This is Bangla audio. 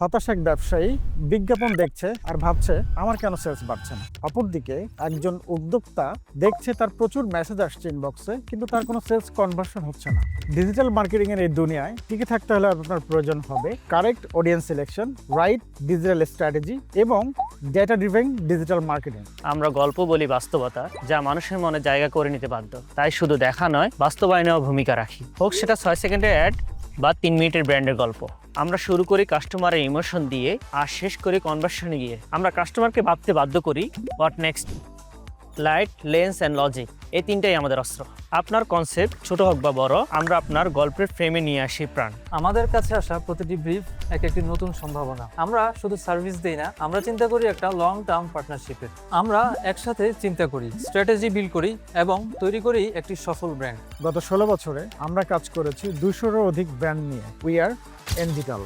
হতাশ এক ব্যবসায়ী বিজ্ঞাপন দেখছে আর ভাবছে আমার কেন সেলস বাড়ছে না। অপরদিকে একজন উদ্যোক্তা দেখছে তার প্রচুর মেসেজ আসছে ইনবক্সে, কিন্তু তার কোনো সেলস কনভার্সন হচ্ছে না। ডিজিটাল মার্কেটিং এর এই দুনিয়ায় টিকে থাকতে হলে আপনার প্রয়োজন হবে correct audience selection, right digital strategy এবং ডেটা ড্রিভেন ডিজিটাল মার্কেটিং। আমরা গল্প বলি বাস্তবতা, যা মানুষের মনে জায়গা করে নিতে বাধ্য। তাই শুধু দেখা নয়, বাস্তবায়নেও ভূমিকা রাখি। হোক সেটা 6 সেকেন্ডের অ্যাড বা 3 মিনিটের ব্র্যান্ডের গল্প। আমরা শুরু করি কাস্টমারের ইমোশন দিয়ে আর শেষ করি কনভার্সনে গিয়ে। আমরা কাস্টমারকে ভাবতে বাধ্য করি what next. Light, lens and logic, এই তিনটাই আমাদের অস্ত্র। আপনার কনসেপ্ট ছোট হোক বা বড়, আমরা আপনার গল্পের ফ্রেমে নিয়ে আসি প্রাণ। আমাদের কাছে আসা প্রতিটি ব্রিফ একটি নতুন সম্ভাবনা। আমরা শুধু সার্ভিস দেই না, আমরা চিন্তা করি একটা লং টার্ম পার্টনারশিপের। আমরা একসাথে চিন্তা করি, স্ট্র্যাটেজি বিল্ড করি এবং তৈরি করি একটি সফল ব্র্যান্ড। গত 16 বছরে আমরা কাজ করেছি 200-এরও অধিক ব্র্যান্ড নিয়ে। We are এনজিটাল।